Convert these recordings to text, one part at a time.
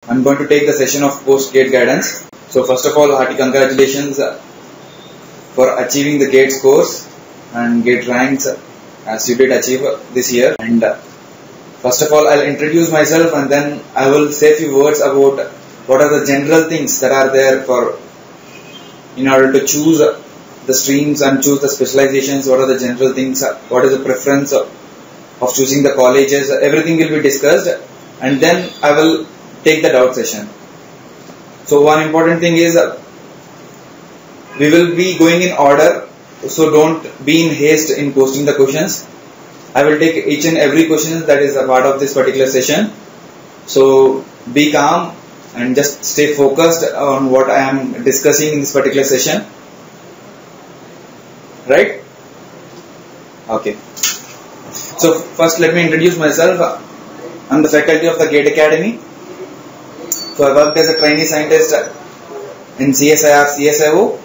I'm going to take the session of post-GATE guidance. So first of all, hearty congratulations for achieving the GATE scores and GATE ranks as you did achieve this year. And first of all, I'll introduce myself and then I will say a few words about what are the general things that are there for in order to choose the streams and choose the specializations. What are the general things? What is the preference of choosing the colleges? Everything will be discussed, and then I will take the doubt session. So one important thing is we will be going in order, so don't be in haste in posting the questions. I will take each and every question that is a part of this particular session. So be calm and just stay focused on what I am discussing in this particular session. Right? Okay. So first let me introduce myself. I'm the faculty of the GATE Academy. So I worked as a trainee scientist in CSIR, CSIO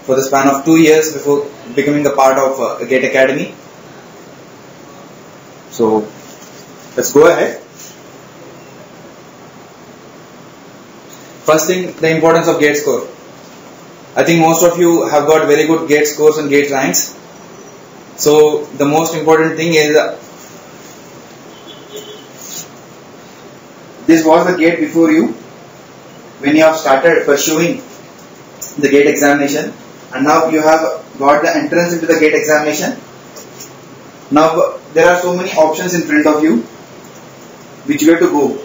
for the span of 2 years before becoming a part of GATE Academy. So let's go ahead. First thing, the importance of GATE score. I think most of you have got very good GATE scores and GATE ranks. So the most important thing is this was the GATE before you when you have started pursuing the GATE examination, and now you have got the entrance into the GATE examination. Now there are so many options in front of you which way to go.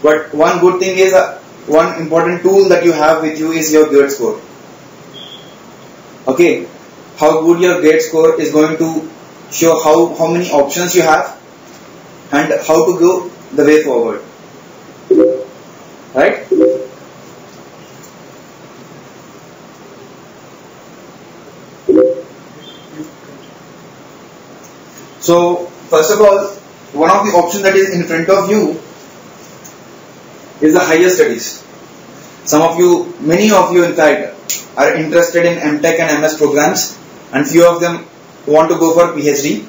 But one good thing is one important tool that you have with you is your GATE score. Okay, how good your GATE score is going to show how many options you have and how to go the way forward. Right? So first of all, one of the options that is in front of you is the higher studies. Some of you, many of you in fact, are interested in M.Tech and MS programs, and few of them want to go for PhD.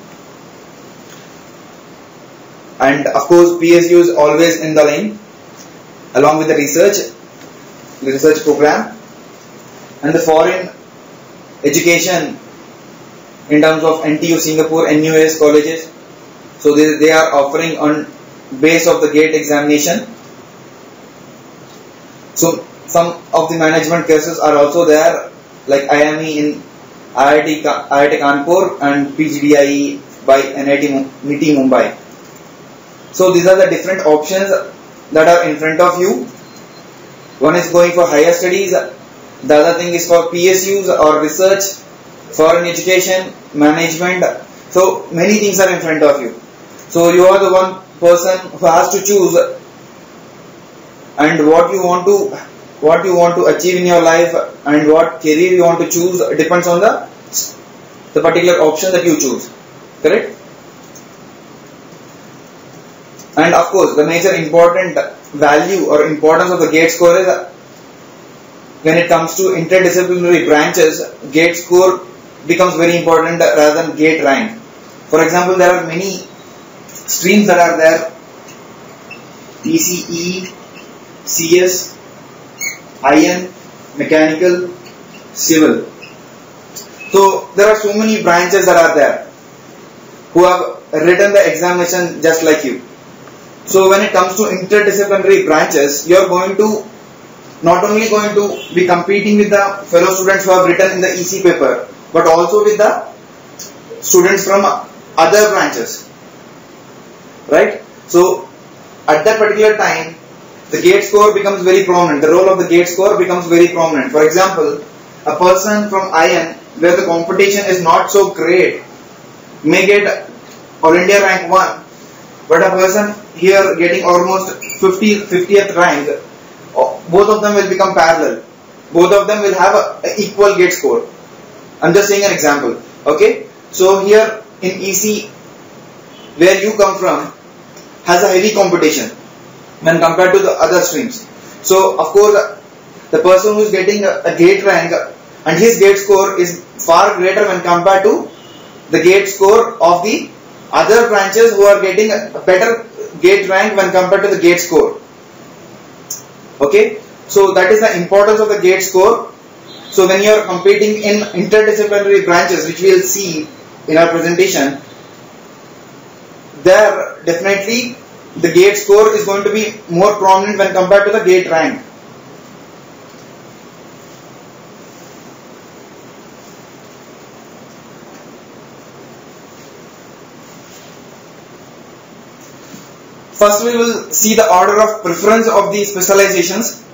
And of course PSU is always in the lane along with the research program and the foreign education in terms of NTU Singapore, NUS colleges. So they are offering on base of the GATE examination. So some of the management courses are also there, like IME in IIT Kanpur and PGDIE by NITIE Mumbai. So these are the different options that are in front of you. One is going for higher studies, the other thing is for PSUs or research, foreign education, management. So many things are in front of you. So you are the one person who has to choose, and what you want to achieve in your life and what career you want to choose depends on the particular option that you choose. Correct? And of course, the major important value or importance of the GATE score is when it comes to interdisciplinary branches, GATE score becomes very important rather than GATE rank. For example, there are many streams that are there: ECE, CS, IN, mechanical, civil. So there are so many branches that are there who have written the examination just like you. So when it comes to interdisciplinary branches, you are not only going to be competing with the fellow students who have written in the EC paper, but also with the students from other branches. Right? So at that particular time, the GATE score becomes very prominent. The role of the GATE score becomes very prominent. For example, a person from IN where the competition is not so great may get All India rank 1, but a person here getting almost 50th rank, both of them will become parallel. Both of them will have an equal GATE score. I'm just saying an example. Okay? So here in EC, where you come from, has a heavy competition when compared to the other streams. So of course the person who is getting a GATE rank and his GATE score is far greater when compared to the GATE score of the other branches who are getting a better gate rank when compared to the gate score. Okay, so that is the importance of the gate score. So when you are competing in interdisciplinary branches, which we will see in our presentation, there definitely the gate score is going to be more prominent when compared to the gate rank. First we will see the order of preference of the specializations,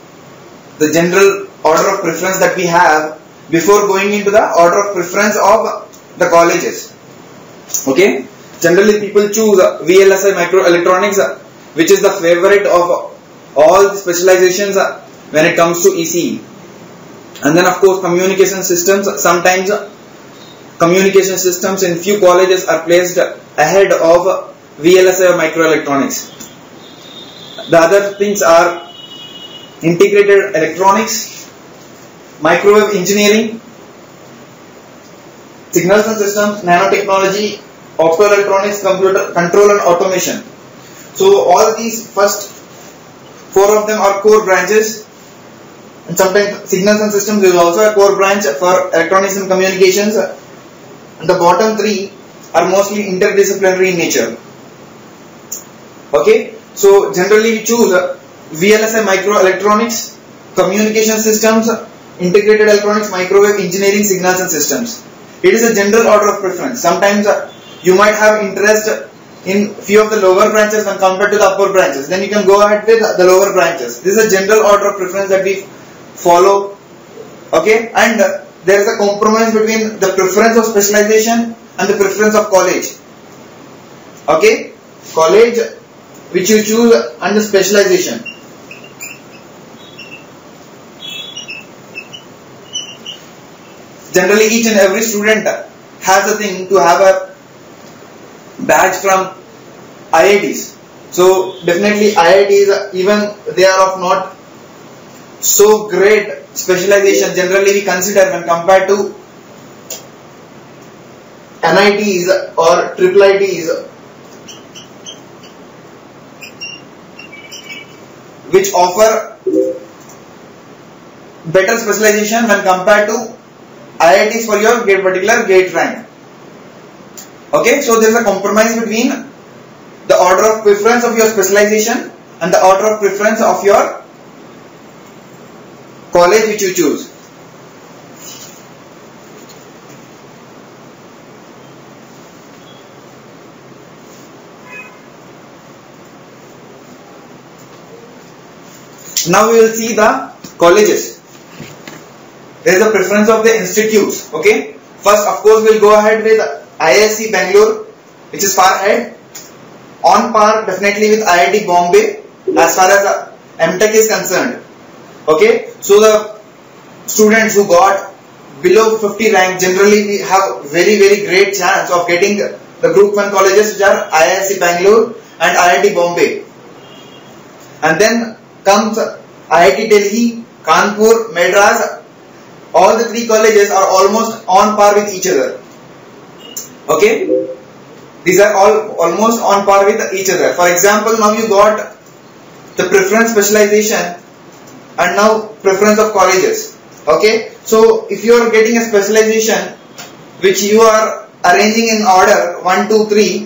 the general order of preference that we have before going into the order of preference of the colleges. Okay, generally people choose VLSI microelectronics, which is the favorite of all the specializations when it comes to ECE. And then of course communication systems, sometimes communication systems in few colleges are placed ahead of VLSI or microelectronics. The other things are integrated electronics, microwave engineering, signals and systems, nanotechnology, optoelectronics, computer control and automation. So all these first four of them are core branches, and sometimes signals and systems is also a core branch for electronics and communications. And the bottom three are mostly interdisciplinary in nature. Okay, so generally we choose VLSI microelectronics, communication systems, integrated electronics, microwave engineering, signals and systems. It is a general order of preference. Sometimes you might have interest in few of the lower branches when compared to the upper branches. Then you can go ahead with the lower branches. This is a general order of preference that we follow. Okay, and there is a compromise between the preference of specialization and the preference of college. Okay, college which you choose and the specialization. Generally each and every student has a thing to have a badge from IITs. So definitely IITs, even they are of not so great specialization, generally we consider when compared to NITs or IIITs, which offer better specialization when compared to IITs for your particular gate rank. Okay, so there is a compromise between the order of preference of your specialization and the order of preference of your college which you choose. Now we will see the colleges. There is a preference of the institutes. Okay, first of course we will go ahead with IISc Bangalore, which is far ahead, on par definitely with IIT Bombay as far as M.Tech is concerned. Okay, so the students who got below 50 rank, generally we have very great chance of getting the group 1 colleges, which are IISc Bangalore and IIT Bombay. And then comes IIT Delhi, Kanpur, Madras. All the three colleges are almost on par with each other. Okay, these are all almost on par with each other. For example, now you got the preference specialization and now preference of colleges. Okay, so if you are getting a specialization which you are arranging in order 1, 2, 3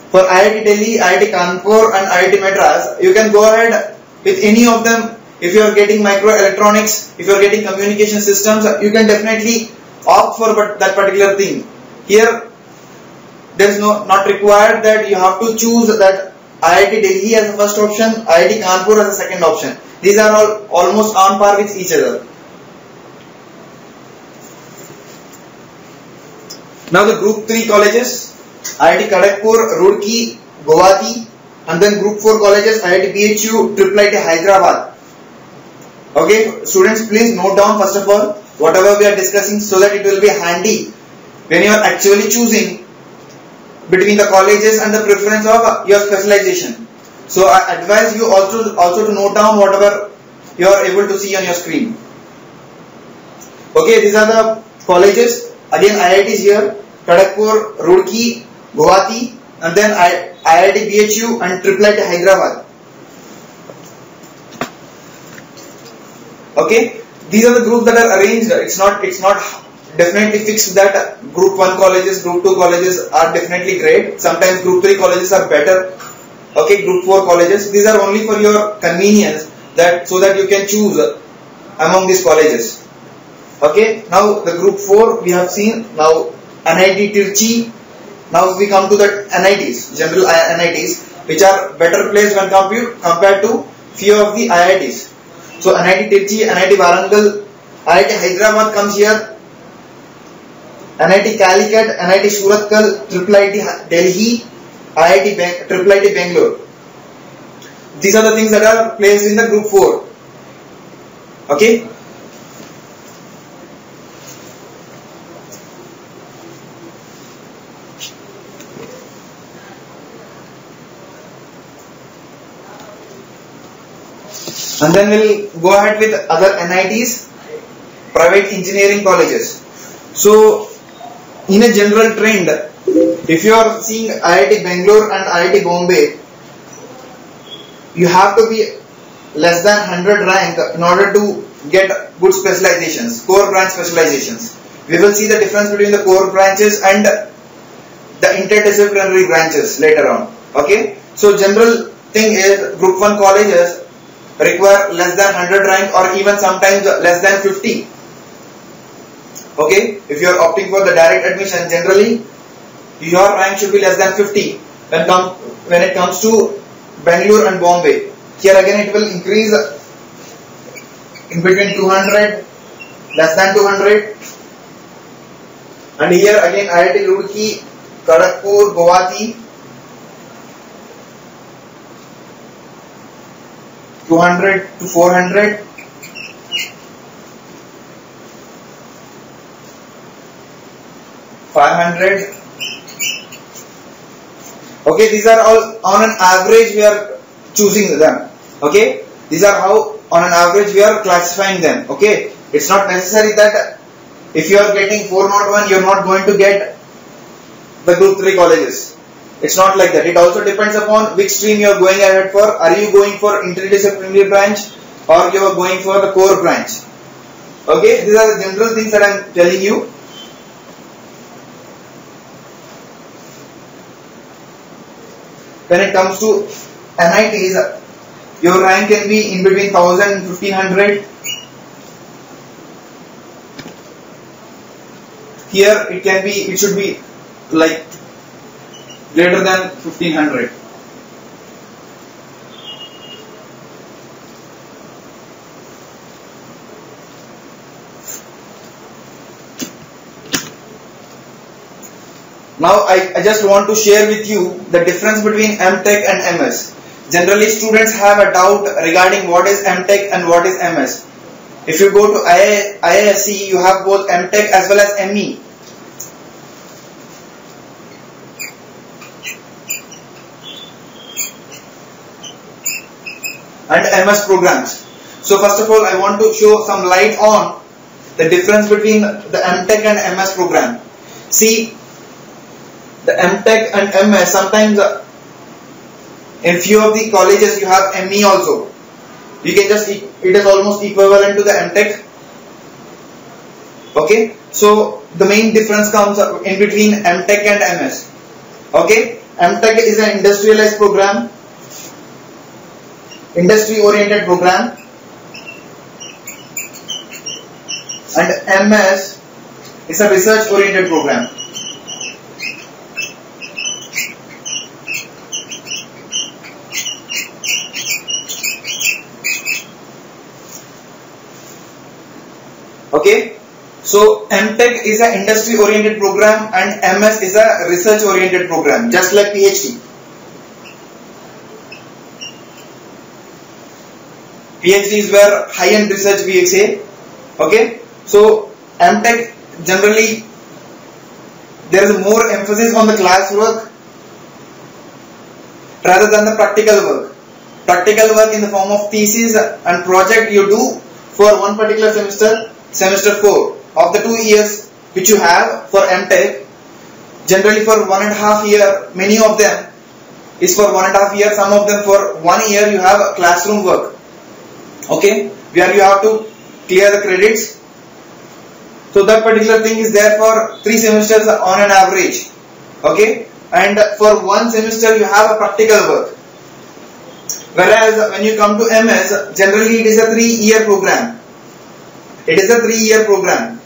for IIT Delhi, IIT Kanpur and IIT Madras, you can go ahead with any of them. If you are getting microelectronics, if you are getting communication systems, you can definitely opt for that particular thing. Here there is not required that you have to choose that IIT Delhi as the first option, IIT Kanpur as the second option. These are all almost on par with each other. Now the group 3 colleges, IIT Kharagpur, Roorkee, Guwahati, and then group 4 colleges, IIT PSU, IIIT Hyderabad. Okay, students, please note down first of all whatever we are discussing so that it will be handy when you are actually choosing between the colleges and the preference of your specialization. So I advise you also to note down whatever you are able to see on your screen. Okay, these are the colleges. Again, IITs here: Kharagpur, Roorkee, Guwahati, and then IIT PSU and IIIT Hyderabad. Okay, these are the groups that are arranged. It's not definitely fixed that group 1 colleges, group 2 colleges are definitely great. Sometimes group 3 colleges are better. Okay, group 4 colleges. These are only for your convenience, that so that you can choose among these colleges. Okay, now the group 4 we have seen. Now NIT Tirchi. Now we come to the NITs, general NITs, which are better placed when compared to few of the IITs. So NIT Tirchi, NIT Warangal, IIT Hyderabad comes here, NIT Calicut, NIT Surathkal, IIT Delhi, IIT Bangalore. These are the things that are placed in the group 4. Okay. And then we'll go ahead with other NITs, private engineering colleges. So, in a general trend, if you are seeing IIT Bangalore and IIT Bombay, you have to be less than 100 rank in order to get good specializations, core branch specializations. We will see the difference between the core branches and the interdisciplinary branches later on. Okay, so general thing is group 1 colleges require less than 100 rank or even sometimes less than 50. Okay, if you are opting for the direct admission, generally your rank should be less than 50 when it comes to Bangalore and Bombay. Here again it will increase in between 200, less than 200, and here again IIT Roorkee, Kharagpur, Guwahati, 200 to 400. Okay, these are all on an average we are choosing them. Okay, these are how on an average we are classifying them. Okay, it's not necessary that if you are getting 401 you are not going to get the group 3 colleges. It's not like that. It also depends upon which stream you are going ahead for. Are you going for interdisciplinary branch or you are going for the core branch? Okay, these are the general things that I am telling you. When it comes to NITs, your rank can be in between 1000 and 1500. Here it should be like greater than 1500. Now I just want to share with you the difference between M.Tech and MS. Generally students have a doubt regarding what is M.Tech and what is MS. If you go to IISc, you have both M.Tech as well as ME. And MS programs. So first of all, I want to show some light on the difference between the M.Tech and MS program. See, the M.Tech and MS, sometimes in few of the colleges you have ME also. You can just, it is almost equivalent to the M.Tech. Okay, so the main difference comes in between M.Tech and MS. Okay, M.Tech is an industrialized program, industry oriented program, and MS is a research oriented program. Okay, so M.Tech is an industry oriented program and MS is a research oriented program, just like PhD. PhD is where high-end research we say. Okay, so M.Tech generally there is more emphasis on the classwork rather than the practical work. Practical work in the form of thesis and project you do for one particular semester, semester 4 of the 2 years which you have for M.Tech. generally for 1.5 year, many of them is for 1.5 year, some of them for 1 year you have a classroom work, okay, where you have to clear the credits. So that particular thing is there for 3 semesters on an average, okay, and for 1 semester you have a practical work. Whereas when you come to MS, generally it is a 3-year program. It is a 3-year program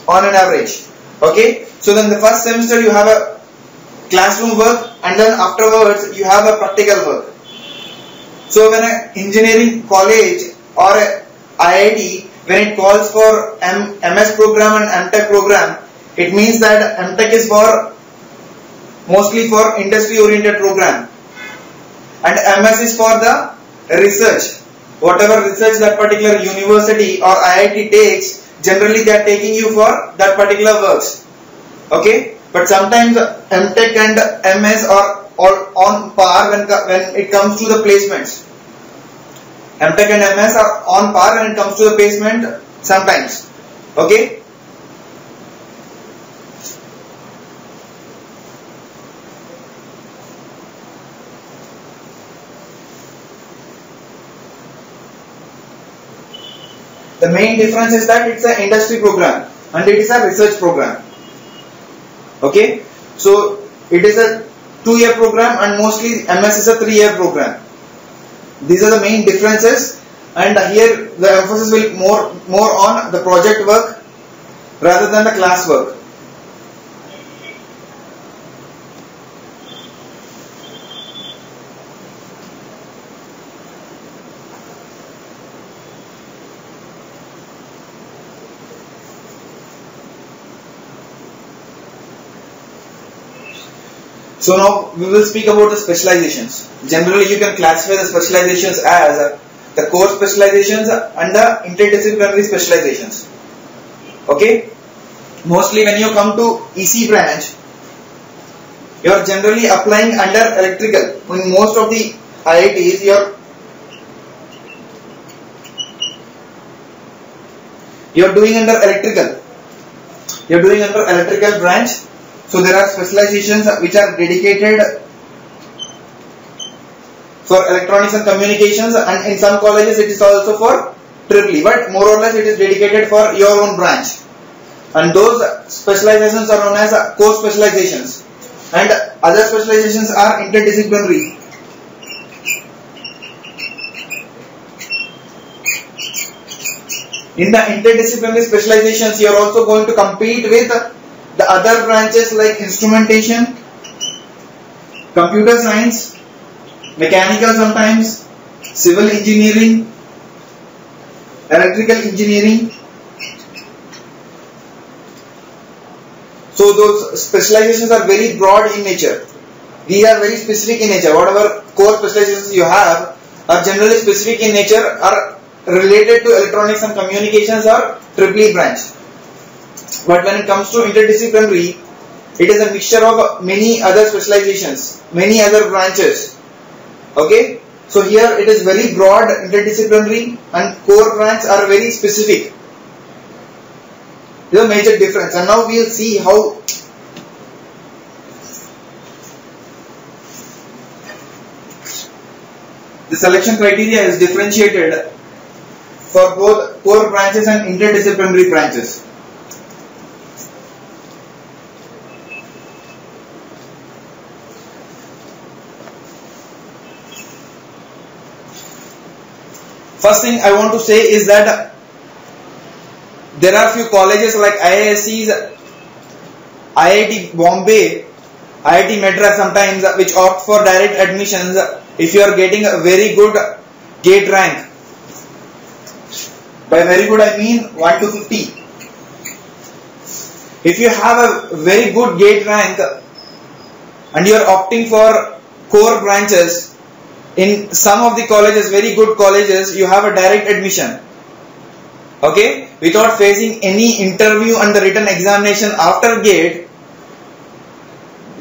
on an average, okay. So then the first semester you have a classroom work, and then afterwards you have a practical work. So when an engineering college or a IIT, when it calls for MS program and M.Tech program, it means that M.Tech is for mostly for industry oriented program, and MS is for the research. Whatever research that particular university or IIT takes, generally they are taking you for that particular works, okay. But sometimes M.Tech and MS are all on par when it comes to the placements. M.Tech and MS are on par when it comes to the placement sometimes, okay. The main difference is that it's an industry program and it is a research program, okay. So it is a 2-year program and mostly MS is a 3-year program. These are the main differences, and here the emphasis will more on the project work rather than the class work. So now we will speak about the specializations. Generally you can classify the specializations as the core specializations and the interdisciplinary specializations, okay. Mostly when you come to EC branch, you are generally applying under electrical. In most of the IITs you are doing under electrical. You are doing under electrical branch. So there are specializations which are dedicated for electronics and communications, and in some colleges it is also for EEE, but more or less it is dedicated for your own branch. And those specializations are known as core specializations, and other specializations are interdisciplinary. In the interdisciplinary specializations, you are also going to compete with the other branches like instrumentation, computer science, mechanical sometimes, civil engineering, electrical engineering. So those specializations are very broad in nature. These are very specific in nature. Whatever core specializations you have are generally specific in nature, are related to electronics and communications or EEE branch. But when it comes to interdisciplinary, it is a mixture of many other specializations, many other branches, okay. So here it is very broad interdisciplinary, and core branch are very specific. This is a major difference, and now we will see how the selection criteria is differentiated for both core branches and interdisciplinary branches. First thing I want to say is that there are few colleges like IISc, IIT Bombay, IIT Madras sometimes, which opt for direct admissions if you are getting a very good gate rank. By very good I mean 1 to 50. If you have a very good gate rank and you are opting for core branches, in some of the colleges, very good colleges, you have a direct admission, okay, without facing any interview and the written examination after gate.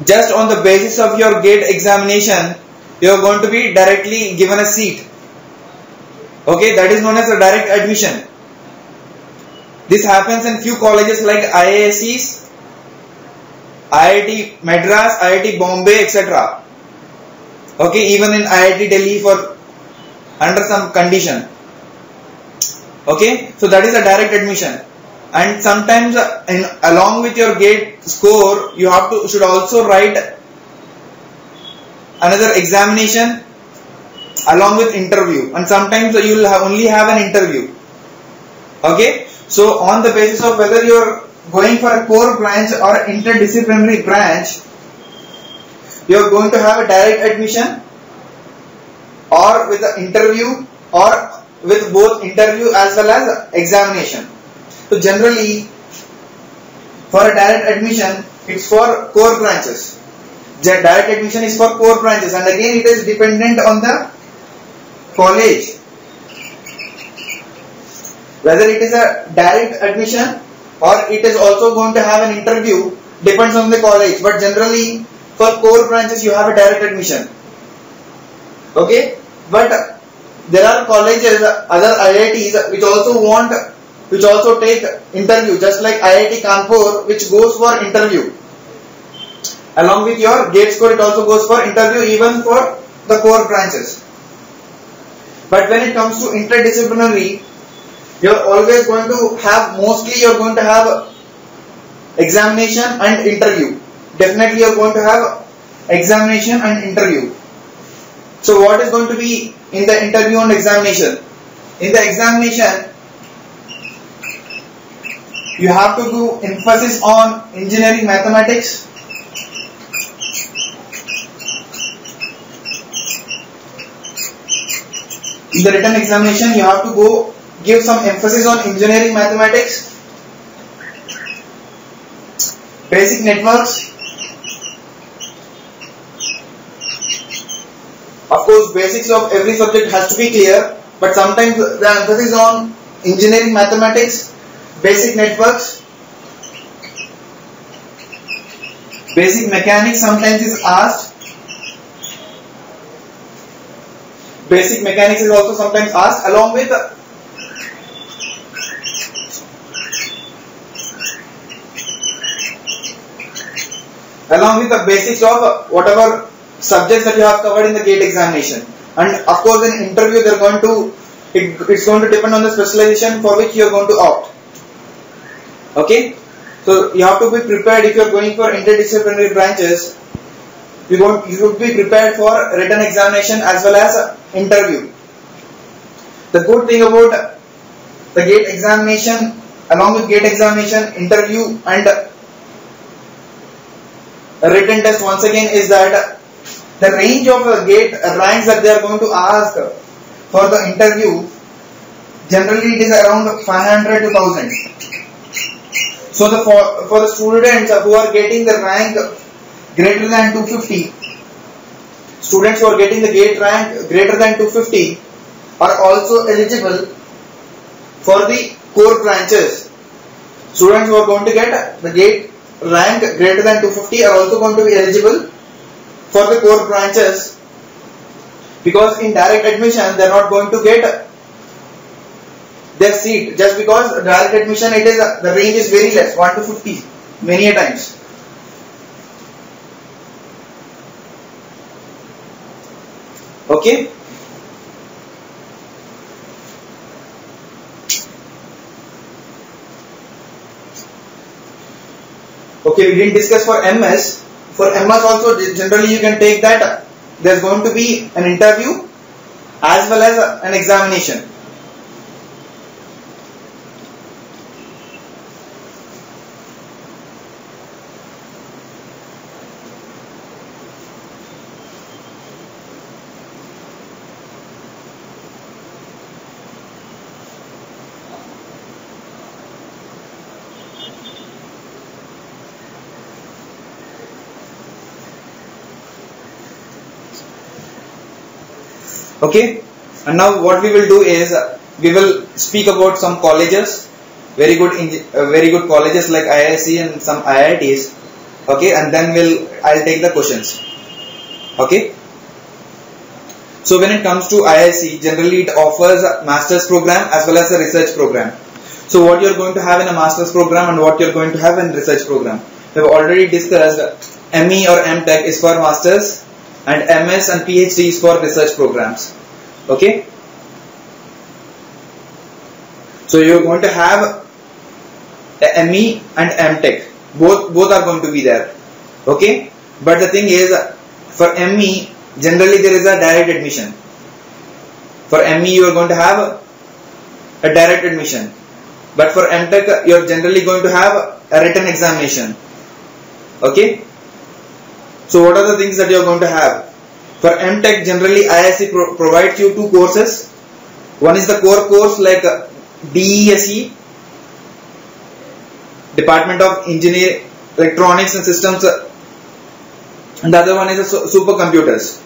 Just on the basis of your gate examination, you are going to be directly given a seat, okay. That is known as a direct admission. This happens in few colleges like IIScs, IIT Madras, IIT Bombay, etc. Okay, even in IIT Delhi for under some condition. Okay, so that is a direct admission. And sometimes along with your GATE score, you should also write another examination along with interview, and sometimes you will only have an interview. Okay, so on the basis of whether you are going for a core branch or interdisciplinary branch, you are going to have a direct admission or with the interview or with both interview as well as examination. So generally for a direct admission, it's for core branches. Direct admission is for core branches, and again it is dependent on the college. Whether it is a direct admission or it is also going to have an interview depends on the college, but generally for core branches you have a direct admission. Okay, but there are colleges, other IITs which also take interview, just like IIT Kanpur, which goes for interview. Along with your GATE score, it also goes for interview even for the core branches. But when it comes to interdisciplinary, you are always going to have, mostly you are going to have examination and interview. Definitely you are going to have examination and interview. So what is going to be in the interview and examination? In the examination, you have to do emphasis on engineering mathematics, in the written examination you have to give some emphasis on engineering mathematics, basic networks. Of course, basics of every subject has to be clear, but sometimes the emphasis on engineering mathematics, basic networks, basic mechanics sometimes is asked. Basic mechanics is also sometimes asked, along with the basics of whatever subjects that you have covered in the GATE examination. And of course in interview it's going to depend on the specialization for which you are going to opt. Okay, so you have to be prepared. If you are going for interdisciplinary branches, you should be prepared for written examination as well as interview. The good thing about the GATE examination, along with GATE examination, interview and written test, once again, is that the range of GATE ranks that they are going to ask for the interview, generally it is around 500 to 1000. So for the students who are getting the rank greater than 250, students who are getting the GATE rank greater than 250 are also eligible for the core branches. Students who are going to get the GATE rank greater than 250 are also going to be eligible for the core branches, because in direct admission they are not going to get their seat, just because direct admission the range is very less, 1 to 50 many a times. Okay. Okay, we didn't discuss for MS. For MS also, generally you can take that there is going to be an interview as well as an examination. Okay, and now what we will do is we will speak about some colleges, very good colleges like IISc and some IITs. Okay, and then I'll take the questions. Okay, so when it comes to IISc, generally it offers a master's program as well as a research program. So what you're going to have in a master's program and what you're going to have in research program. we have already discussed ME or M.Tech is for masters and MS and PhD is for research programs. Okay. So you are going to have ME and M.Tech. Both are going to be there. Okay. But the thing is, for ME, generally there is a direct admission. For ME, you are going to have a direct admission. But for M.Tech, you are generally going to have a written examination. Okay. So what are the things that you are going to have? For M.Tech, generally IISc provides you 2 courses. One is the core course like DESE, Department of Engineering, Electronics and Systems, and the other one is the supercomputers.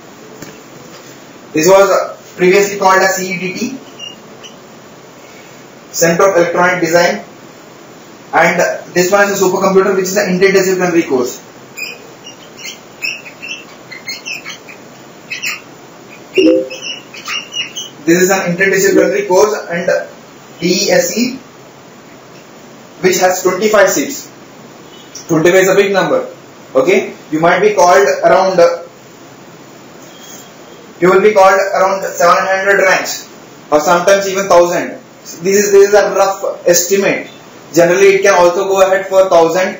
This was previously called as CEDT, Center of Electronic Design, and this one is a supercomputer, which is an interdisciplinary course. This is an interdisciplinary course, and DESE, which has 25 seats. 25 is a big number. Okay, you might be called around. You will be called around 700 ranks, or sometimes even 1000. This is a rough estimate. Generally, it can also go ahead for 1000,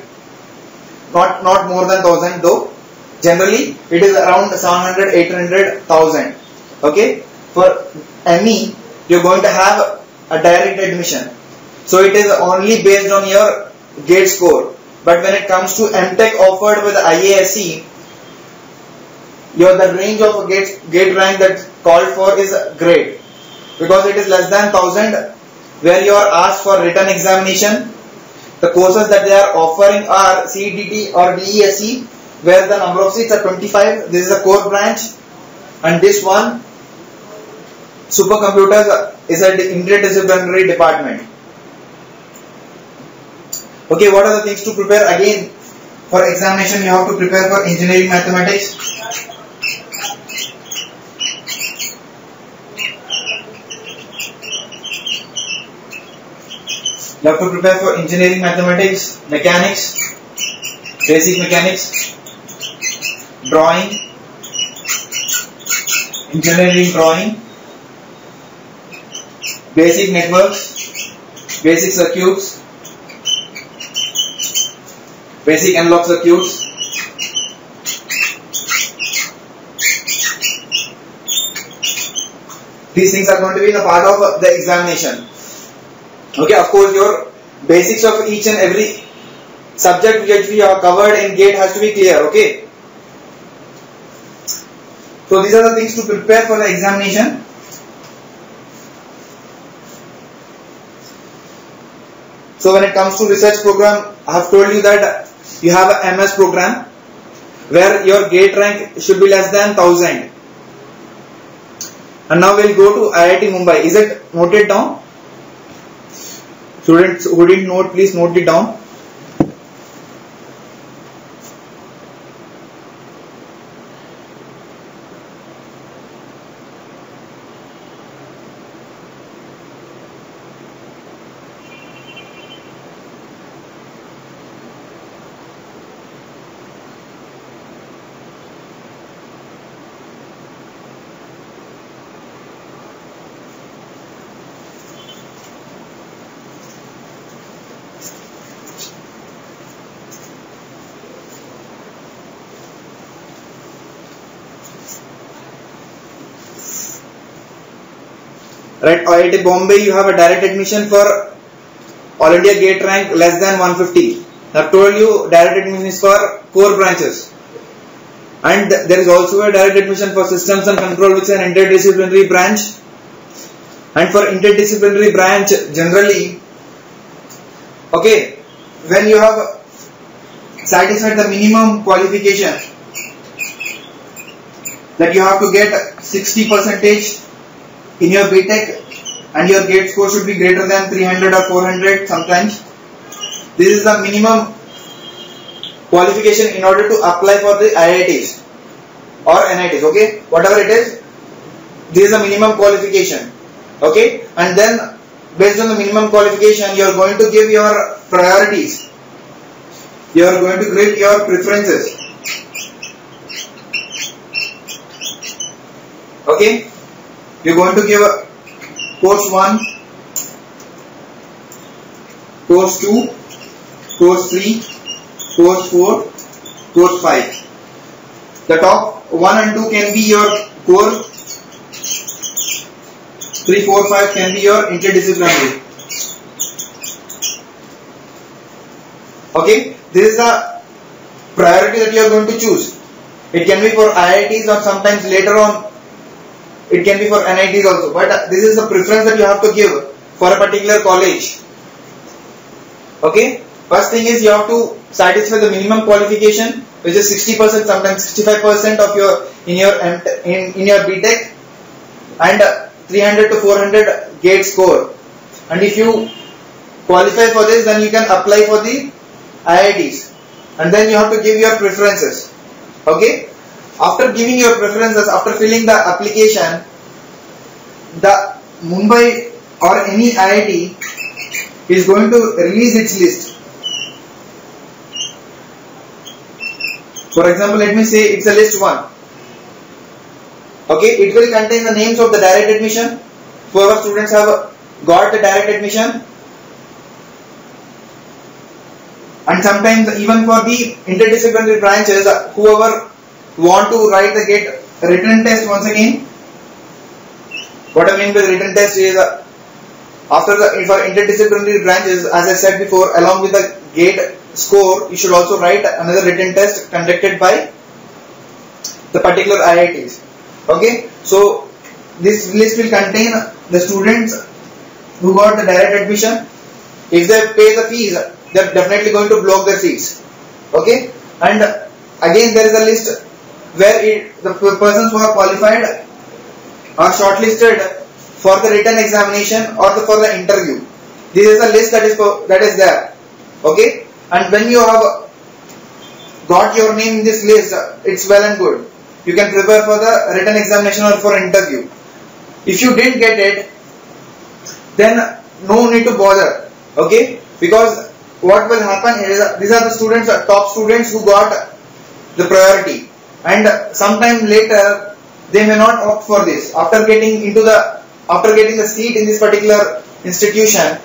not more than 1000 though. Generally, it is around 700, 800, 1000. Okay, for ME, you are going to have a direct admission. So it is only based on your gate score. But when it comes to M.Tech offered with IISc, the range of gate rank that called for is great, because it is less than 1000, where you are asked for written examination. The courses that they are offering are CEDT or DESE, where the number of seats are 25. This is a core branch, and this one, supercomputers, is an interdisciplinary department. Okay, what are the things to prepare? Again, for examination, you have to prepare for engineering mathematics. You have to prepare for engineering mathematics, mechanics, basic mechanics, drawing, engineering drawing, basic networks, basic circuits, basic analog circuits, these things are going to be a part of the examination. Okay, of course, your basics of each and every subject which we have covered in GATE has to be clear. Okay, so these are the things to prepare for the examination. So when it comes to research program, I have told you that you have a MS program where your gate rank should be less than 1000. And now we'll go to IIT Mumbai. Is it noted down? Students who didn't note, please note it down. Right, IIT Bombay, you have a direct admission for All India gate rank less than 150. I have told you direct admission is for core branches. And there is also a direct admission for systems and control, which is an interdisciplinary branch. And for interdisciplinary branch, generally, okay, when you have satisfied the minimum qualification, that you have to get 60% in your BTech, and your gate score should be greater than 300 or 400 sometimes. This is the minimum qualification in order to apply for the IITs or NITs. Okay, whatever it is, this is the minimum qualification. Okay, and then based on the minimum qualification, you are going to give your priorities. you are going to give your preferences. Okay, you are going to give course 1, course 2, course 3, course 4, course 5. The top 1 and 2 can be your core, 3, 4, 5 can be your interdisciplinary. Okay, this is the priority that you are going to choose. It can be for IITs or sometimes later on it can be for NITs also, but this is the preference that you have to give for a particular college. Okay, first thing is you have to satisfy the minimum qualification, which is 60%, sometimes 65% of your in your BTech, and 300 to 400 gate score. And if you qualify for this, then you can apply for the IITs, and then you have to give your preferences. Okay, after giving your preferences, after filling the application, the Mumbai or any IIT is going to release its list. For example, let me say it's a list 1. Okay, it will contain the names of the direct admission, whoever students have got the direct admission, and sometimes even for the interdisciplinary branches, whoever want to write the GATE written test once again. What I mean by written test is after for interdisciplinary branches, as I said before, along with the GATE score, you should also write another written test conducted by the particular IITs. Okay, so this list will contain the students who got the direct admission. If they pay the fees, they are definitely going to block their seats. Okay, and again there is a list where the persons who are qualified are shortlisted for the written examination or for the interview. This is the list that is there. Okay, and when you have got your name in this list, it's well and good. You can prepare for the written examination or for interview. If you didn't get it, then no need to bother. Okay, because what will happen is these are the students, top students who got the priority, and sometime later they may not opt for this. After getting the seat in this particular institution,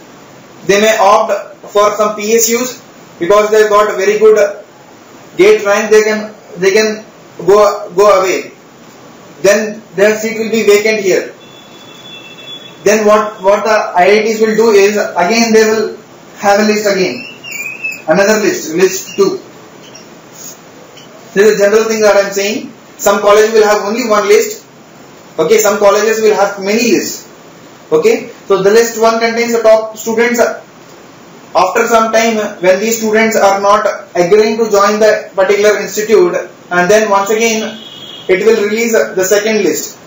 they may opt for some PSUs because they got a very good GATE rank. They can go away. Then their seat will be vacant here. Then what the IITs will do is again they will have a list again, another list 2. This is a general thing that I am saying. Some colleges will have only one list. Okay, some colleges will have many lists. Okay, so the list 1 contains the top students. After some time, when these students are not agreeing to join the particular institute, and then once again it will release the second list,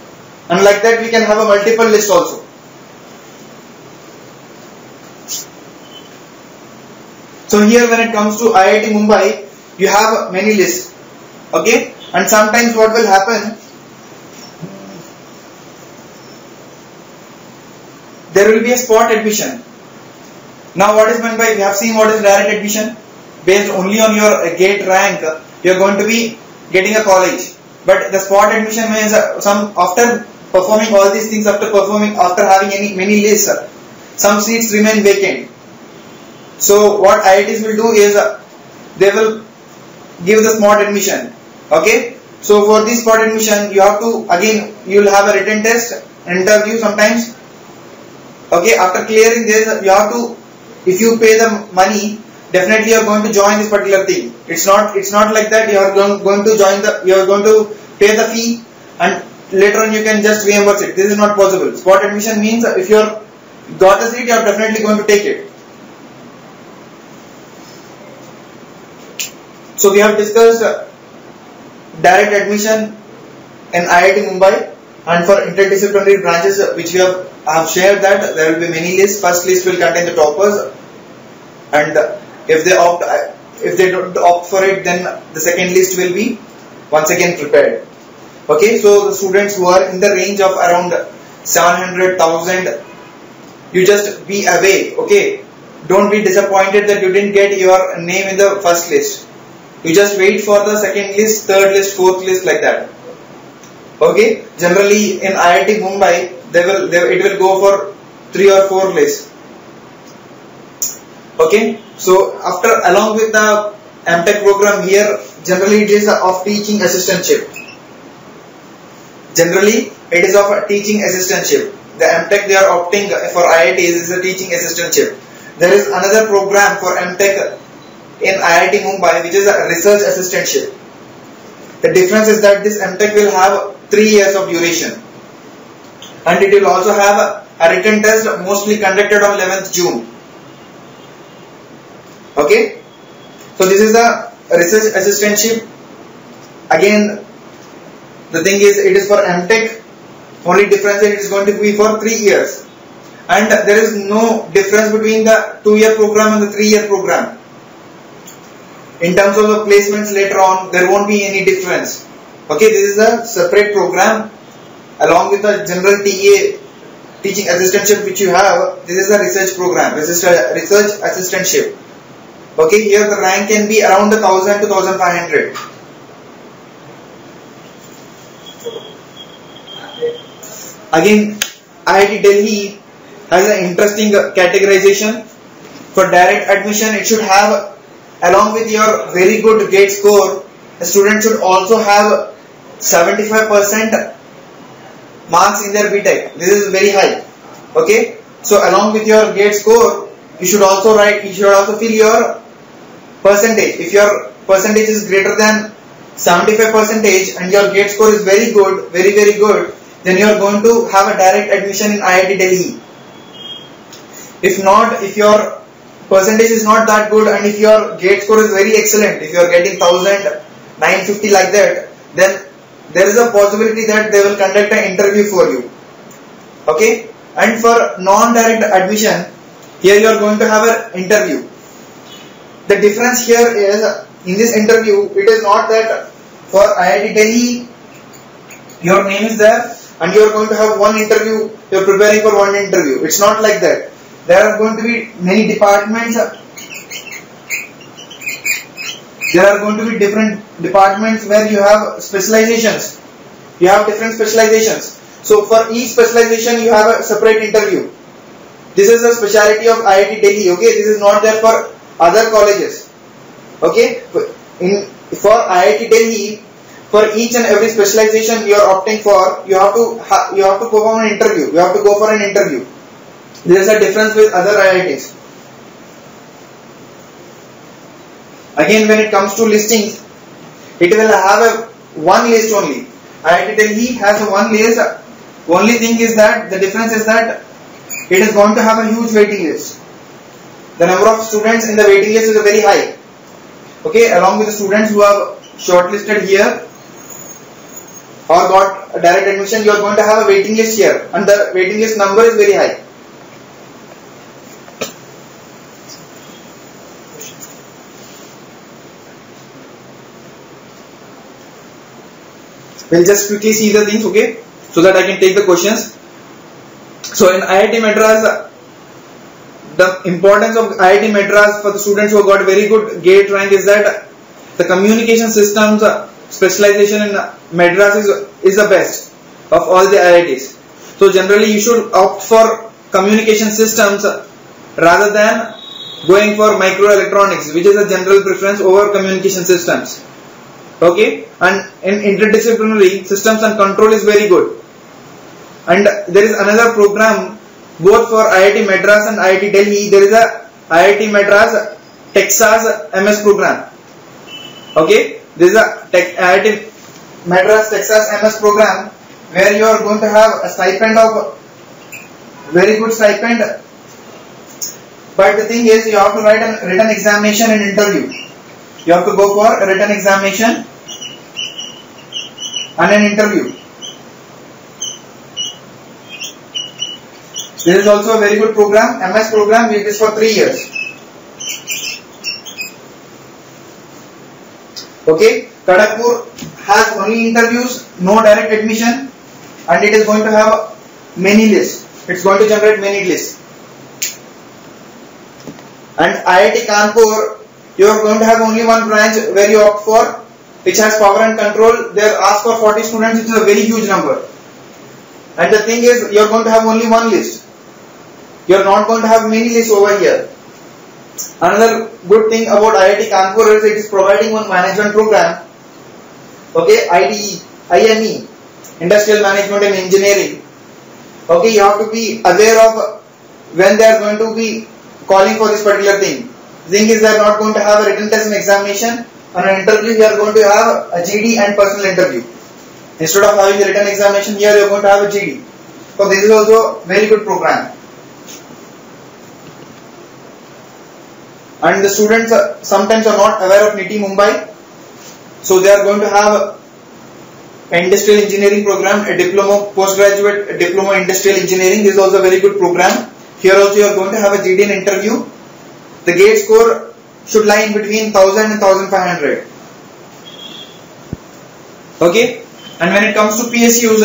and like that we can have a multiple list also. So here when it comes to IIT Mumbai, you have many lists. Okay, and sometimes what will happen, there will be a spot admission. Now what is meant by, we have seen what is direct admission. Based only on your GATE rank, you are going to be getting a college. But the spot admission means after performing all these things, after having many lists, some seats remain vacant. So what IITs will do is they will give the spot admission. Okay, so for this spot admission, you have to you will have a written test, interview sometimes. Okay, after clearing this, you have to, if you pay the money, definitely you are going to join this particular thing. It's not like that you are going to pay the fee and later on you can just reimburse it. This is not possible. Spot admission means if you are got a seat, you are definitely going to take it. So we have discussed direct admission in IIT Mumbai, and for interdisciplinary branches which we have shared that there will be many lists. First list will contain the toppers, and if they don't opt for it, then the second list will be once again prepared. Okay, so the students who are in the range of around 700,000, you just be away. Okay, don't be disappointed that you didn't get your name in the first list. You just wait for the second list, third list, fourth list, like that. Okay, generally in IIT Mumbai it will go for 3 or 4 lists. Okay, so along with the M.Tech program here, generally it is of teaching assistantship. Generally it is of a teaching assistantship. The M.Tech they are opting for IIT is a teaching assistantship. There is another program for M.Tech in IIT Mumbai which is a research assistantship. The difference is that this M.Tech will have 3 years of duration, and it will also have a written test mostly conducted on 11th June. Okay, so this is the research assistantship. Again, the thing is it is for M.Tech. Only difference is it is going to be for 3 years, and there is no difference between the 2-year program and the 3-year program. In terms of the placements later on, there won't be any difference. Okay, this is a separate program along with the general TA teaching assistantship which you have. This is a research program, research assistantship. Okay, here the rank can be around 1000 to 1500. Again, IIT Delhi has an interesting categorization. For direct admission, it should have, along with your very good GATE score, a student should also have 75% marks in their BTech. This is very high. Okay, so along with your GATE score, you should also fill your percentage. If your percentage is greater than 75% and your GATE score is very good, very good, then you are going to have a direct admission in IIT Delhi. If not, if your percentage is not that good and if your GATE score is very excellent, if you are getting 1950 like that, then there is a possibility that they will conduct an interview for you. Okay, and for non-direct admission, here you are going to have an interview. The difference here is, in this interview, it is not that for IIT Delhi your name is there and you are going to have one interview, you are preparing for one interview. It's not like that. There are going to be many departments. There are going to be different departments where you have specializations. You have different specializations. So for each specialization you have a separate interview. This is the speciality of IIT Delhi. Okay, this is not there for other colleges. Okay, for IIT Delhi, for each and every specialization you are opting for, you have to perform an interview. You have to go for an interview. There is a difference with other IITs. Again, when it comes to listings, it will have one list only. IIT Delhi has one list. Only thing is that the difference is that it is going to have a huge waiting list. The number of students in the waiting list is very high. Okay, along with the students who have shortlisted here or got a direct admission, you are going to have a waiting list here, and the waiting list number is very high. We'll just quickly see the things, okay, so that I can take the questions. So in IIT Madras, the importance of IIT Madras for the students who have got very good GATE rank is that the communication systems specialization in Madras is the best of all the IITs. So generally you should opt for communication systems rather than going for microelectronics, which is a general preference over communication systems. Okay, and in interdisciplinary, systems and control is very good. And there is another program both for IIT Madras and IIT Delhi. There is a IIT Madras Texas MS program. Okay, there is a IIT Madras Texas MS program where you are going to have a stipend of very good stipend. But the thing is, you have to write a written examination and interview. You have to go for a written examination and an interview. This is also a very good program, MS program, which is for 3 years. Okay, Kharagpur has only interviews, no direct admission, and it is going to have many lists. It's going to generate many lists. And IIT Kanpur, you are going to have only one branch where you opt for, which has power and control. They ask for 40 students, which is a very huge number. And the thing is, you are going to have only one list. You are not going to have many lists over here. Another good thing about IIT Kanpur is it is providing one management program. Okay, IME, Industrial Management and Engineering. Okay, you have to be aware of when they are going to be calling for this particular thing. The thing is, they are not going to have a written test and examination. On an interview, you are going to have a GD and personal interview. Instead of having a written examination, here you are going to have a GD. So this is also a very good program. And the students sometimes are not aware of NITIE Mumbai. So they are going to have an industrial engineering program, a diploma, postgraduate diploma industrial engineering. This is also a very good program. Here also you are going to have a GD and interview. The gate score should lie in between 1000 and 1500. Okay. And when it comes to PSUs,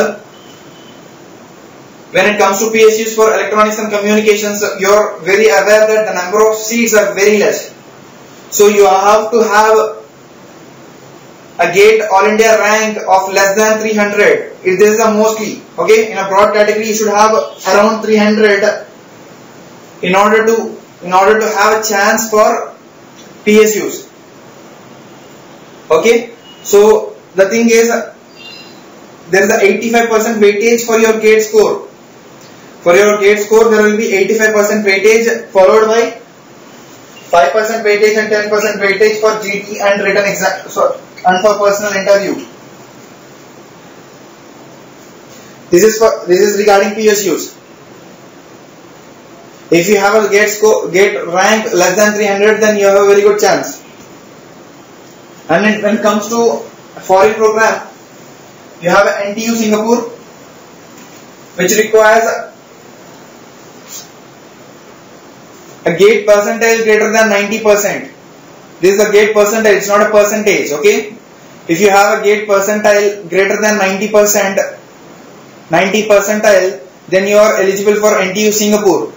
for electronics and communications, you are very aware that the number of seats are very less. So you have to have a GATE All India rank of less than 300. If this is a mostly, okay, in a broad category you should have around 300 in order to have a chance for PSUs. Okay, so the thing is, there is a 85% weightage for your GATE score. For your GATE score, there will be 85% weightage followed by 5% weightage and 10% weightage for GT and written exam, and for personal interview. This is regarding PSUs. If you have a GATE rank less than 300, then you have a very good chance. And when it comes to a foreign program, you have NTU Singapore, which requires a GATE percentile greater than 90%. This is a GATE percentile, it's not a percentage, okay? If you have a GATE percentile greater than 90 percentile, then you are eligible for NTU Singapore.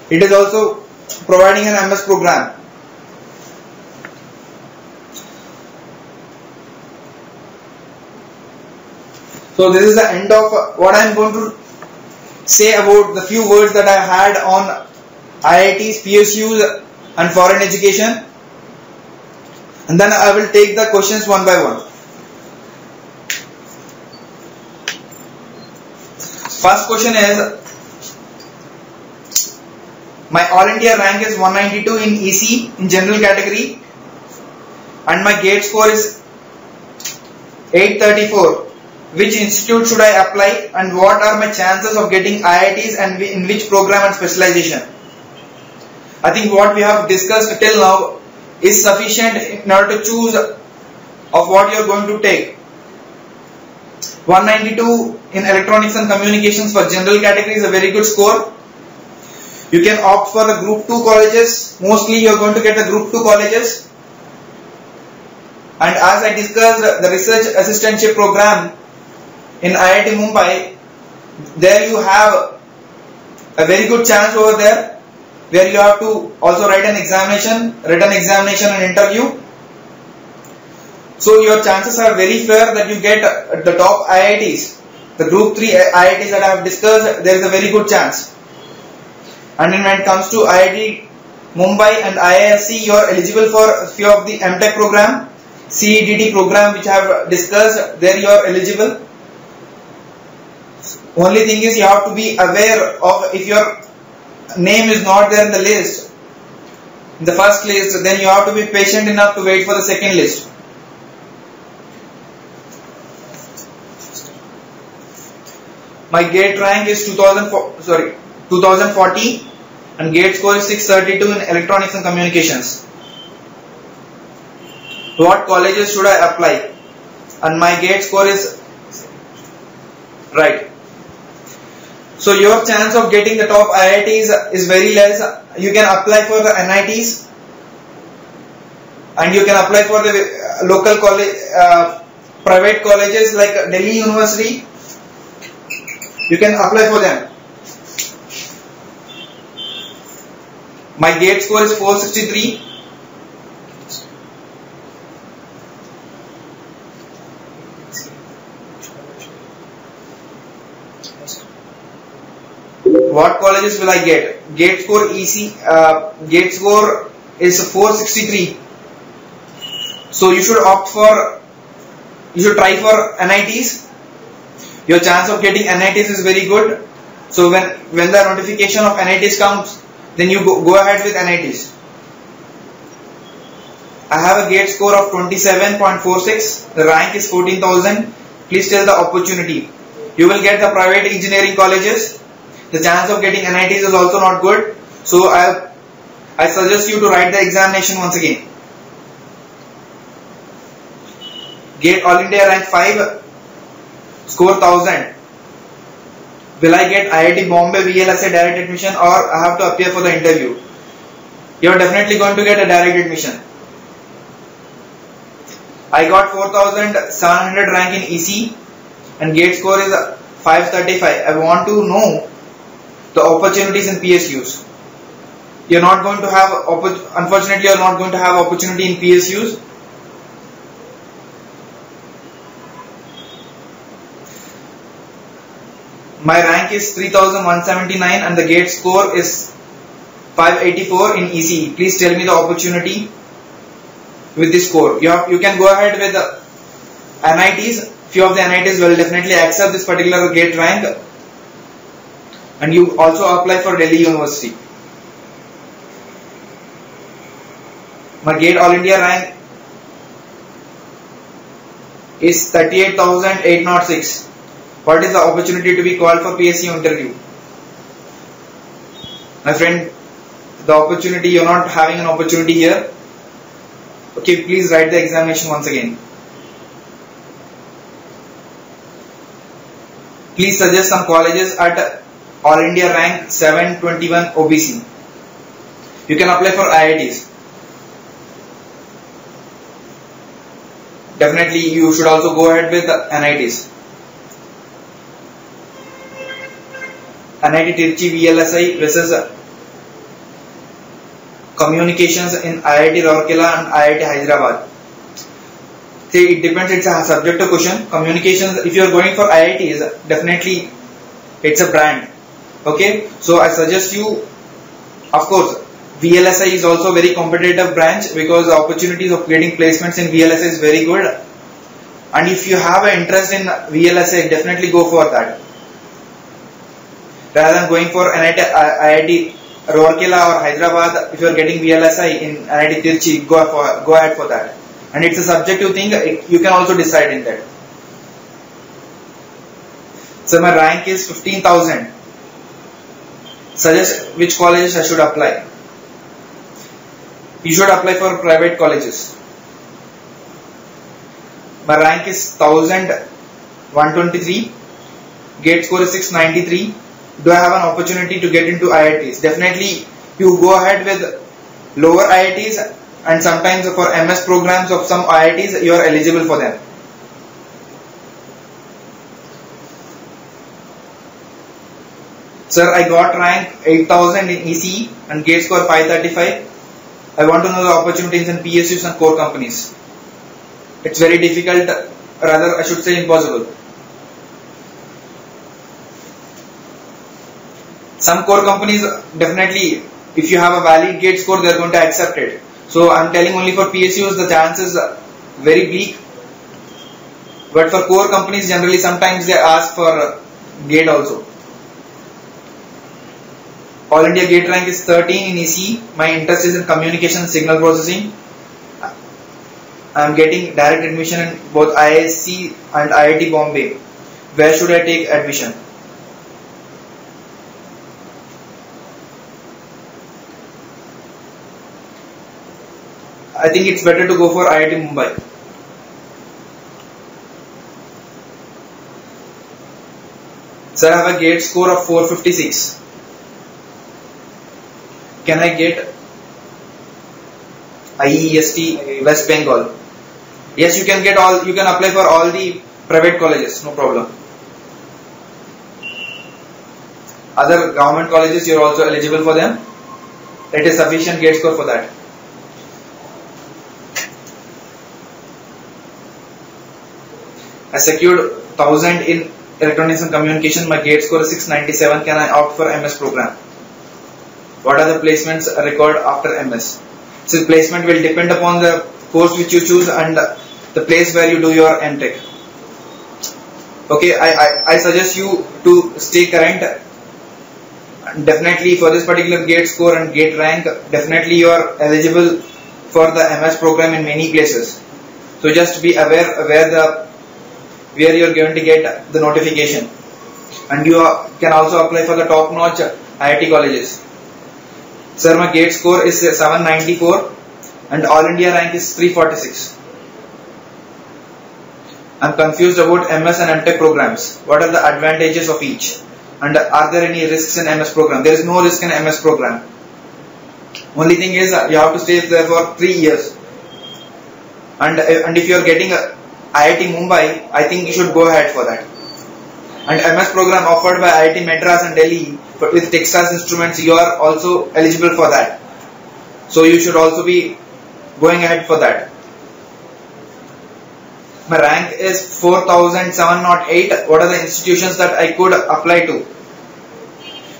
It is also providing an MS program. So this is the end of what I am going to say about the few words that I had on IITs, PSUs and foreign education. And then I will take the questions one by one. First question is, my All India rank is 192 in EC in general category and my GATE score is 834. Which institute should I apply and what are my chances of getting IITs and in which program and specialization? I think what we have discussed till now is sufficient in order to choose of what you are going to take. 192 in electronics and communications for general category is a very good score. You can opt for the group 2 colleges. Mostly you are going to get the group 2 colleges. And as I discussed, the research assistantship program in IIT Mumbai, there you have a very good chance over there, where you have to also write an examination, written examination and interview. So your chances are very fair that you get the top IITs. The group 3 IITs that I have discussed, there is a very good chance. And when it comes to IIT Mumbai and IISc, you are eligible for a few of the M.Tech program, CEDT program which I have discussed, there you are eligible. Only thing is you have to be aware of if your name is not there in the list, in the first list, then you have to be patient enough to wait for the second list. My GATE rank is 2040 and GATE score is 632 in electronics and communications. What colleges should I apply? And my GATE score is right. So your chance of getting the top IITs is very less. You can apply for the NITs and you can apply for the local college, private colleges like Delhi University. You can apply for them. My gate score is 463. What colleges will I get? Gate score gate score is 463. So you should try for NITs. Your chance of getting NITs is very good. So when the notification of NITs comes, then you go ahead with NITs. I have a gate score of 27.46. The rank is 14,000. Please tell the opportunity. You will get the private engineering colleges. The chance of getting NITs is also not good. So I suggest you to write the examination once again. Gate All India rank 5, score 1000. Will I get IIT Bombay VLSI direct admission, or I have to appear for the interview? You are definitely going to get a direct admission. I got 4700 rank in EC and gate score is 535. I want to know the opportunities in PSUs. You are not going to have, unfortunately, you are not going to have opportunity in PSUs. My rank is 3179 and the gate score is 584 in ECE. Please tell me the opportunity with this score. You can go ahead with the NITs. Few of the NITs will definitely accept this particular gate rank, and you also apply for Delhi University. My gate All India rank is 38,806. What is the opportunity to be called for PSU interview? My friend, the opportunity, you are not having an opportunity here. Okay, please write the examination once again. Please suggest some colleges at All India rank 721 OBC. You can apply for IITs. Definitely you should also go ahead with NITs. NIT Tirchi VLSI versus communications in IIT Rourkela and IIT Hyderabad. See, it depends, it's a subjective question. Communications, if you are going for IITs, definitely it's a brand. Okay, so I suggest you, of course, VLSI is also a very competitive branch because the opportunities of getting placements in VLSI is very good. And if you have an interest in VLSI, definitely go for that. Rather than going for IIT Rourkela or Hyderabad, if you are getting VLSI in NIT Tirchi, go ahead for that. And it's a subjective thing, you can also decide in that. So my rank is 15,000. Suggest which colleges I should apply. You should apply for private colleges. My rank is 1123. Gate score is 693. Do I have an opportunity to get into IITs? Definitely you go ahead with lower IITs, and sometimes for MS programs of some IITs you are eligible for them. Sir, I got rank 8000 in ECE and gate score 535. I want to know the opportunities in PSUs and core companies. It's very difficult, rather I should say impossible. Some core companies, definitely, if you have a valid gate score, they are going to accept it. So I am telling only for PSUs, the chances are very bleak. But for core companies, generally sometimes they ask for gate also. All India gate rank is 13 in ECE. My interest is in communication and signal processing. I am getting direct admission in both IISc and IIT Bombay. Where should I take admission? I think it's better to go for IIT Mumbai. Sir, I have a gate score of 456. Can I get IISc West Bengal? Yes, you can get all. You can apply for all the private colleges, no problem. Other government colleges, you are also eligible for them. it is sufficient gate score for that. I secured 1000 in electronics and communication. My gate score is 697. Can I opt for MS program? What are the placements required after MS? So placement will depend upon the course which you choose and the place where you do your MTech. Okay, I suggest you to stay current. Definitely for this particular gate score and gate rank, definitely you are eligible for the MS program in many places. So just be aware where you are going to get the notification, and you can also apply for the top-notch IIT colleges. Sir, my gate score is 794 and All India rank is 346. I am confused about MS and MTech programs. What are the advantages of each? And are there any risks in MS program? There is no risk in MS program. Only thing is you have to stay there for 3 years. And if you are getting IIT Mumbai, I think you should go ahead for that. And MS program offered by IIT Madras and Delhi with Texas Instruments, you are also eligible for that. So you should also be going ahead for that. My rank is 4708. What are the institutions that I could apply to?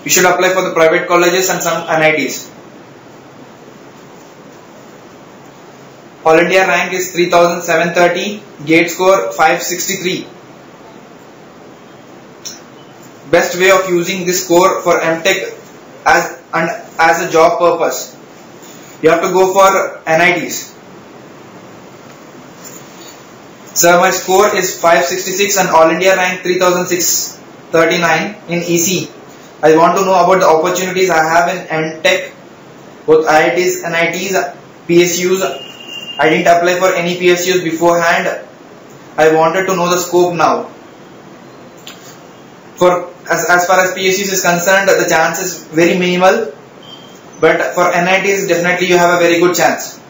You should apply for the private colleges and some NITs. All India rank is 3730, gate score 563. Best way of using this score for MTech as a job purpose. You have to go for NITs. Sir, my score is 566 and All India rank 3639 in EC. I want to know about the opportunities I have in MTech, both IITs, NITs, PSUs. I didn't apply for any PSUs beforehand. I wanted to know the scope now. As far as PSUs is concerned, the chance is very minimal, but for NITs definitely you have a very good chance.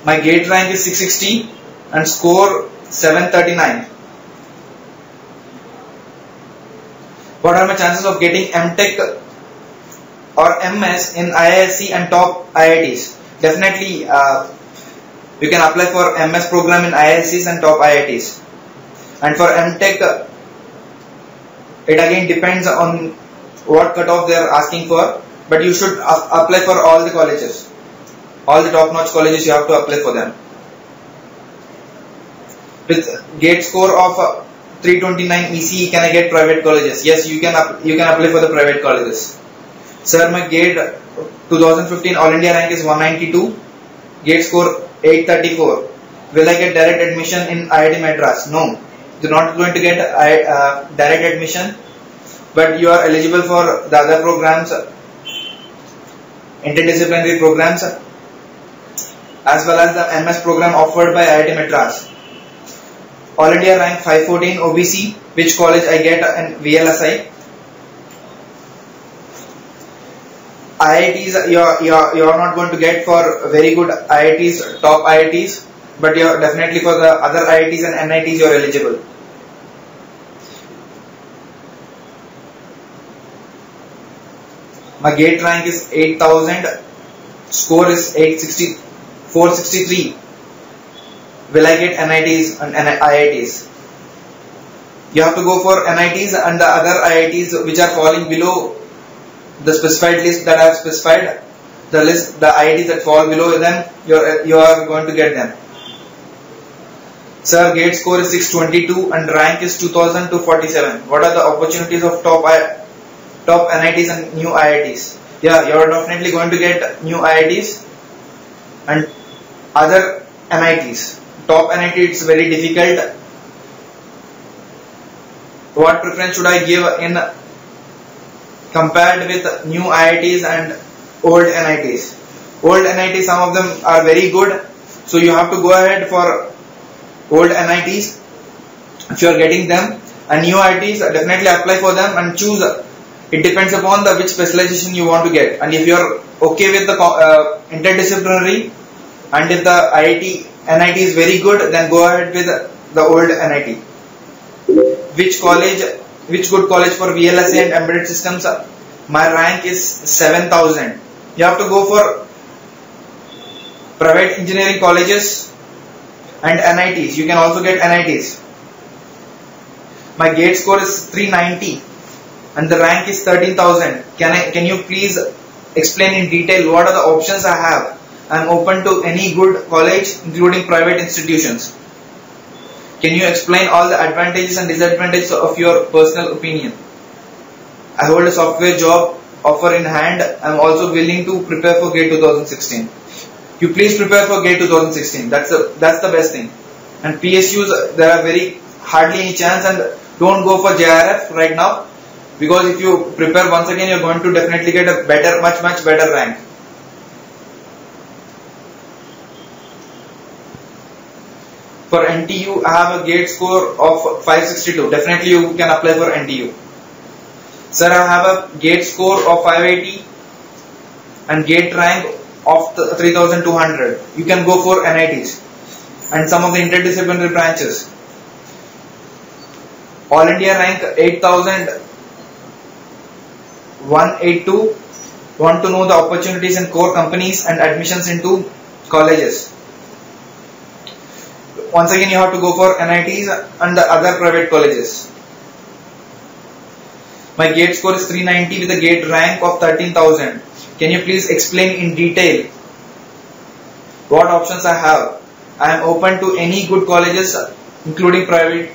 My gate rank is 660 and score 739. What are my chances of getting MTech or MS in IISc and top IITs? Definitely you can apply for MS program in IIScs and top IITs. And for MTech, it again depends on what cutoff they are asking for, but you should apply for all the colleges. All the top-notch colleges you have to apply for them. With gate score of 329 EC, can I get private colleges? Yes, you can apply for the private colleges. Sir, my gate 2015 All India rank is 192, gate score 834. Will I get direct admission in IIT Madras? No, you're not going to get direct admission, but you are eligible for the other programs, interdisciplinary programs, as well as the MS program offered by IIT Madras. All India rank 514 OBC. Which college I get in VLSI? IITs you are not going to get for very good IITs, top IITs, but you are definitely for the other IITs and NITs you are eligible. My gate rank is 8000, score is 463. Will I get NITs and IITs? You have to go for NITs and the other IITs which are falling below the specified list that I have specified. The IITs that fall below them, you are going to get them. Sir, gate score is 622 and rank is 2247. What are the opportunities of top NITs and new IITs? Yeah, you are definitely going to get new IITs and other NITs. Top NIT, it's very difficult. What preference should I give in compared with new IITs and old NITs? Old NITs, some of them are very good, so you have to go ahead for old NITs if you are getting them, and new IITs, definitely apply for them and choose. It depends upon which specialization you want to get, and if you are okay with the interdisciplinary, and if the NIT is very good, then go ahead with the old NIT. Which good college for VLSI and embedded systems? My rank is 7,000. You have to go for private engineering colleges and NITs. You can also get NITs. My GATE score is 390 and the rank is 13,000. Can you please explain in detail what are the options I have? I am open to any good college, including private institutions. Can you explain all the advantages and disadvantages of your personal opinion? I hold a software job offer in hand. I am also willing to prepare for GATE 2016. You please prepare for GATE 2016. That's the best thing. And PSUs, there are hardly any chance, and don't go for JRF right now, because if you prepare once again, you're going to definitely get a much better rank. For NTU, I have a GATE score of 562. Definitely you can apply for NTU. Sir, I have a GATE score of 580 and GATE rank of 3200. You can go for NITs and some of the interdisciplinary branches. All India rank 8182. Want to know the opportunities in core companies and admissions into colleges. Once again, you have to go for NITs and the other private colleges. My GATE score is 390 with a GATE rank of 13,000. Can you please explain in detail what options I have? I am open to any good colleges, including private.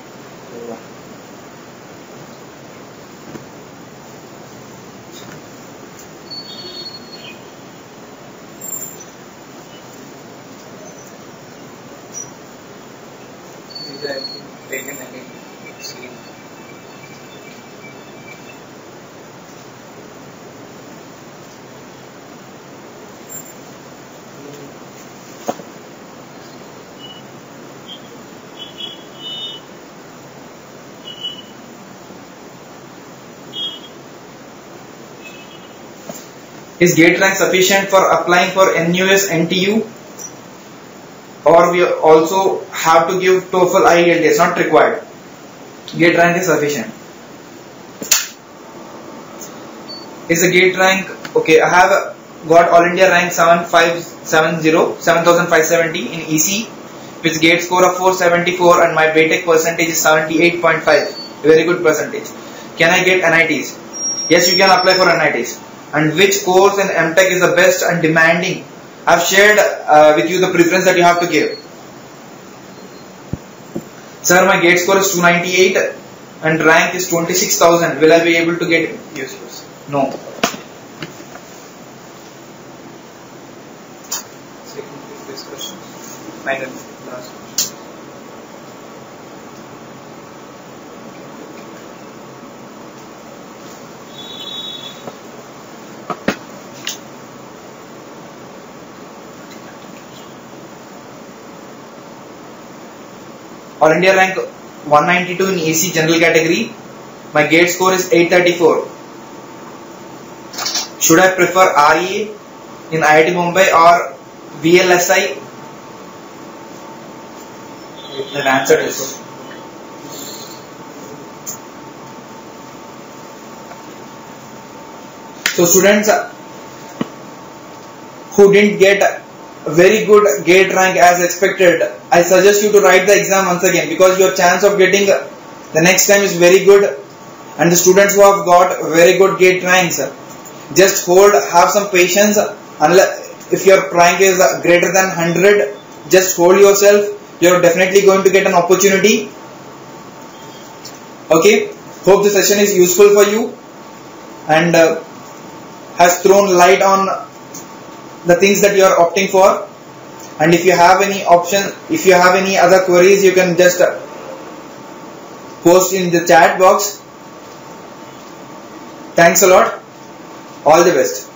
Is GATE rank sufficient for applying for NUS, NTU, or we also have to give TOEFL, IELTS? Not required. GATE rank is sufficient. Is the GATE rank okay? I have got All India rank 7570 in EC with GATE score of 474 and my BTech percentage is 78.5. Very good percentage. Can I get NITs? Yes, you can apply for NITs. And which course in M.Tech is the best and demanding? I have shared with you the preference that you have to give. Sir, my GATE score is 298 and rank is 26,000. Will I be able to get PSUs? No. This question. Final last question. All India rank 192 in EC general category. My GATE score is 834. Should I prefer RE in IIT Mumbai or VLSI? The answer is so. Students who didn't get a very good GATE rank as expected, I suggest you to write the exam once again, because your chance of getting the next time is very good. And the students who have got very good GATE ranks, just have some patience. If your rank is greater than 100, just hold yourself. You are definitely going to get an opportunity. Okay, hope the session is useful for you and has thrown light on the things that you are opting for. And if you have any other queries, you can just post in the chat box. Thanks a lot. All the best.